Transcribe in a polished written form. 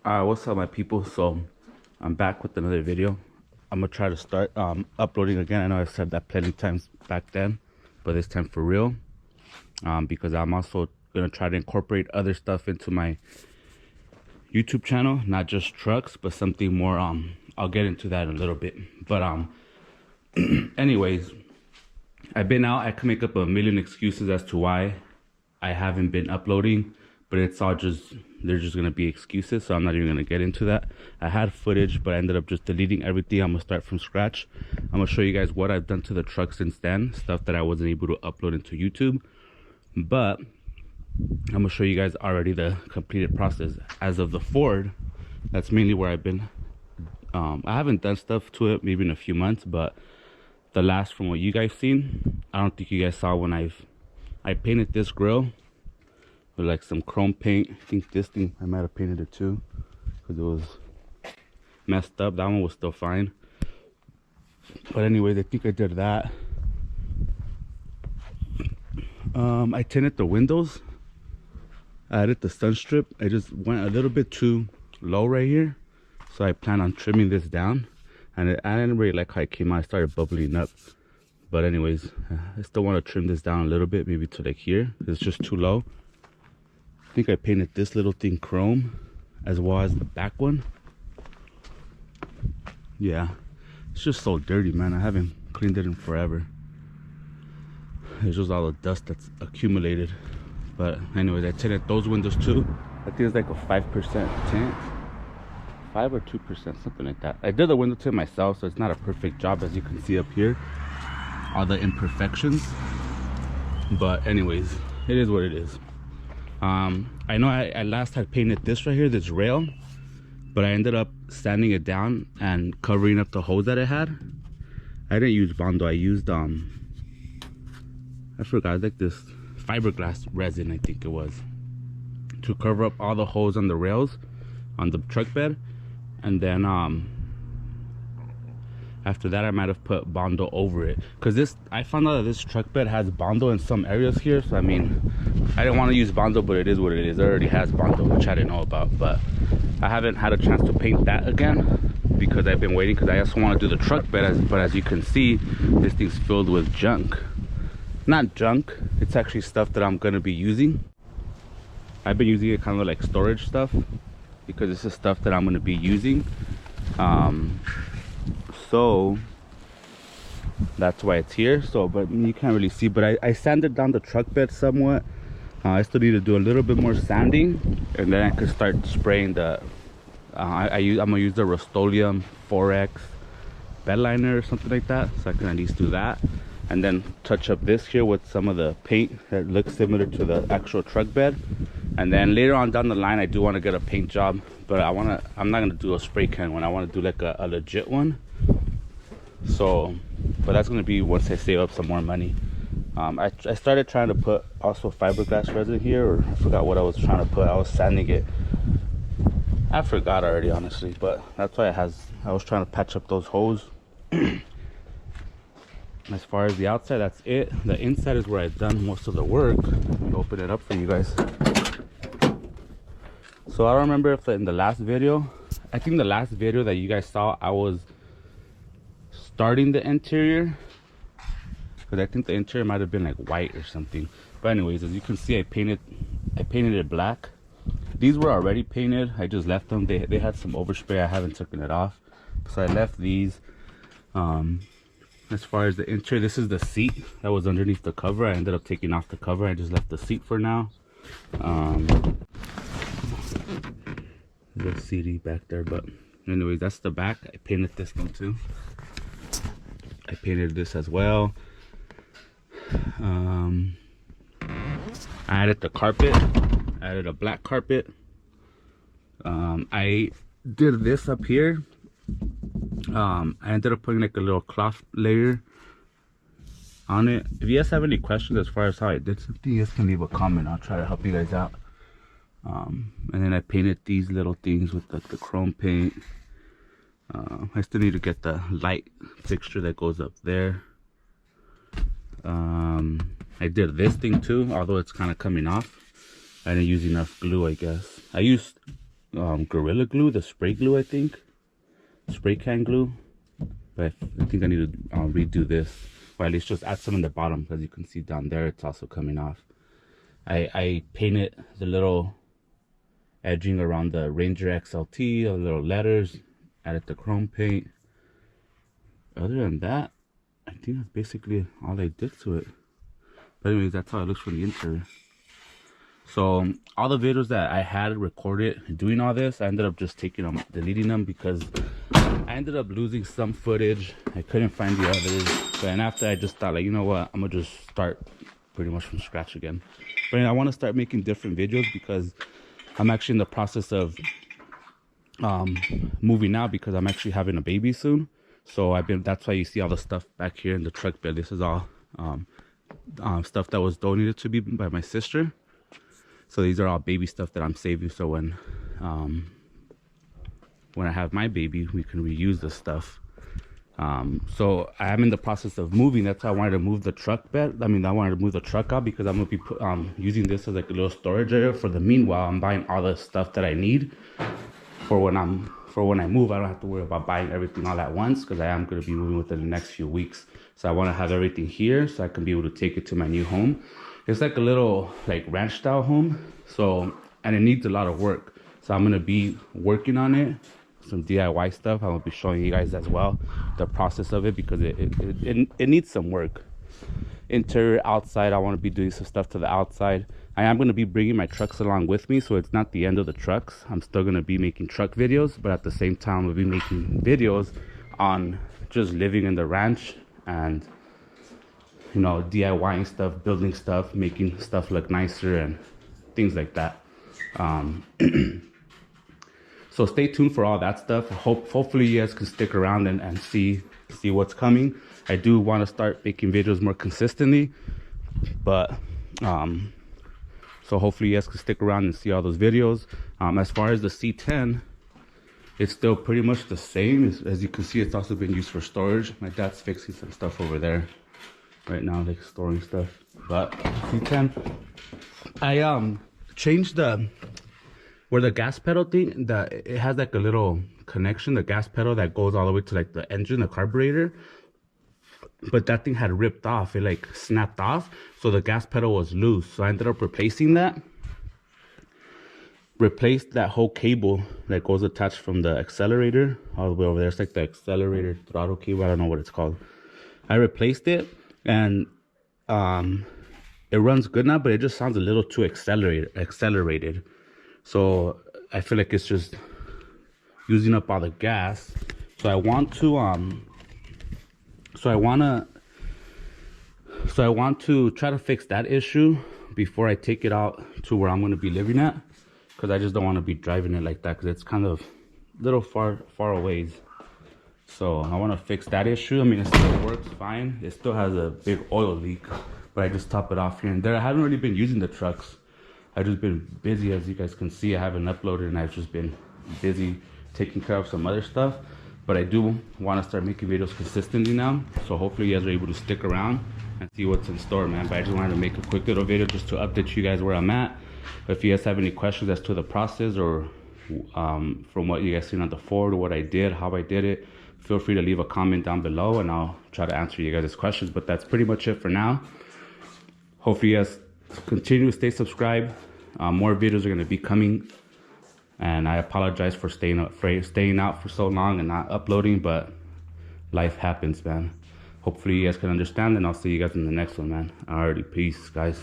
What's up, my people? So I'm back with another video. I'm gonna try to start uploading again. I know I said that plenty times back then, but this time for real, because I'm also gonna try to incorporate other stuff into my YouTube channel, not just trucks, but something more. I'll get into that in a little bit. But anyways, I've been out. I can make up a million excuses as to why I haven't been uploading, but it's all just, they're just gonna be excuses, so I'm not even gonna get into that. I had footage, but I ended up just deleting everything. I'm gonna start from scratch. I'm gonna show you guys what I've done to the truck since then, stuff that I wasn't able to upload into YouTube, but I'm gonna show you guys already the completed process. As of the Ford, that's mainly where I've been. I haven't done stuff to it maybe in a few months, but the last from what you guys seen, I don't think you guys saw when I painted this grill with like some chrome paint. I think this thing I might have painted it too because it was messed up. That one was still fine, but anyways, I think I did that. I tinted the windows. I added the sun strip. I just went a little bit too low right here, so I plan on trimming this down. And I didn't really like how it came out. I started bubbling up, but anyways, I still want to trim this down a little bit, maybe to like here. It's just too low. I think I painted this little thing chrome as well as the back one. Yeah, it's just so dirty, man. I haven't cleaned it in forever. It's just all the dust that's accumulated. But anyways, I tinted those windows too. I think it's like a 5% tint, 5 or 2%, something like that. I did the window tint myself, so it's not a perfect job, as you can see up here, all the imperfections. But anyways, it is what it is. I know I last had painted this right here, this rail, but I ended up sanding it down and covering up the holes that it had. I didn't use Bondo. I used I forgot, like this fiberglass resin, I think it was, to cover up all the holes on the rails on the truck bed. And then after that, I might have put Bondo over it, because this, I found out that this truck bed has Bondo in some areas here. So I mean, I didn't want to use Bondo, but it is what it is. It already has Bondo, which I didn't know about. But I haven't had a chance to paint that again because I've been waiting, because I also want to do the truck bed. But as you can see, this thing's filled with junk. Not junk, it's actually stuff that I'm going to be using. I've been using it kind of like storage stuff, because this is stuff that I'm going to be using. So that's why it's here. So, but you can't really see, but I sanded down the truck bed somewhat. I still need to do a little bit more sanding, and then I could start spraying the I'm gonna use the Rust-Oleum 4X bed liner or something like that, so I can at least do that, and then touch up this here with some of the paint that looks similar to the actual truck bed. And then later on down the line, I do want to get a paint job, but I'm not gonna do a spray can one. I want to do like a legit one. So, but that's gonna be once I save up some more money. I started trying to put also fiberglass resin here, or I forgot what I was trying to put. I was sanding it. I forgot already, honestly, but that's why I was trying to patch up those holes. As far as the outside, that's it. The inside is where I've done most of the work. Let me open it up for you guys. So I don't remember if in the last video, I think the last video that you guys saw, I was starting the interior, because I think the interior might have been like white or something. But anyways, as you can see, I painted it black. These were already painted. I just left them. They had some overspray. I haven't taken it off, so I left these. As far as the interior, this is the seat that was underneath the cover. I ended up taking off the cover. I just left the seat for now. There's a CD back there, but anyways, that's the back. I painted this one too. I painted this as well. I added the carpet. I added a black carpet. I did this up here. I ended up putting like a little cloth layer on it. If you guys have any questions as far as how I did something, you guys can leave a comment. I'll try to help you guys out. And then I painted these little things with the chrome paint. I still need to get the light fixture that goes up there. I did this thing too, although it's kind of coming off. I didn't use enough glue, I guess. I used Gorilla Glue, the spray glue, I think. Spray can glue. But I think I need to redo this. Or at least just add some in the bottom. As you can see down there, it's also coming off. I painted the little edging around the Ranger XLT, the little letters. Added the chrome paint. Other than that, I think that's basically all I did to it. But anyways, that's how it looks from the interior. So all the videos that I had recorded doing all this, I ended up just taking them, deleting them, because I ended up losing some footage. I couldn't find the others. And after, I just thought, like, you know what, I'm gonna just start pretty much from scratch again. But I want to start making different videos because I'm actually in the process of moving out, because I'm actually having a baby soon. So that's why you see all the stuff back here in the truck bed. This is all stuff that was donated to me by my sister. So these are all baby stuff that I'm saving, so when I have my baby, we can reuse this stuff. So I am in the process of moving. That's why I wanted to move the truck bed. I wanted to move the truck out, because I'm gonna be using this as like a little storage area. For the meanwhile, I'm buying all the stuff that I need for when I move. I don't have to worry about buying everything all at once, because I am going to be moving within the next few weeks. So I want to have everything here so I can be able to take it to my new home. It's like a little like ranch style home, so, and it needs a lot of work. So I'm going to be working on it, some DIY stuff. I'm going to be showing you guys as well the process of it, because it needs some work. Interior, outside, I want to be doing some stuff to the outside. I am going to be bringing my trucks along with me, so it's not the end of the trucks. I'm still going to be making truck videos, but at the same time, we'll be making videos on just living in the ranch and, you know, DIYing stuff, building stuff, making stuff look nicer and things like that. So stay tuned for all that stuff. Hopefully you guys can stick around and see what's coming. I do want to start making videos more consistently, but so hopefully you guys can stick around and see all those videos. As far as the C10, it's still pretty much the same. As you can see, it's also been used for storage. My dad's fixing some stuff over there right now, like storing stuff. But C10, I changed where the gas pedal thing, it has like a little connection, the gas pedal that goes all the way to like the engine, the carburetor. But that thing had ripped off. It like snapped off, so the gas pedal was loose. So I ended up replacing that. Replaced that whole cable that goes attached from the accelerator all the way over there. It's like the accelerator throttle cable. I don't know what it's called. I replaced it, and it runs good now, but it just sounds a little too accelerated. So I feel like it's just using up all the gas. So I want to try to fix that issue before I take it out to where I'm going to be living at, because I just don't want to be driving it like that, because it's kind of a little far away. So I want to fix that issue. I mean, it still works fine. It still has a big oil leak, but I just top it off here and there. I haven't really been using the trucks. I've just been busy, as you guys can see. I haven't uploaded, and I've just been busy taking care of some other stuff. But I do want to start making videos consistently now. So hopefully you guys are able to stick around and see what's in store, man. But I just wanted to make a quick little video just to update you guys where I'm at. But if you guys have any questions as to the process, or from what you guys seen on the Ford, or what I did, how I did it, feel free to leave a comment down below, and I'll try to answer you guys' questions. But that's pretty much it for now. Hopefully you guys continue to stay subscribed. More videos are going to be coming, and I apologize for staying out for so long and not uploading, but life happens, man. Hopefully you guys can understand, and I'll see you guys in the next one, man. Alrighty, peace, guys.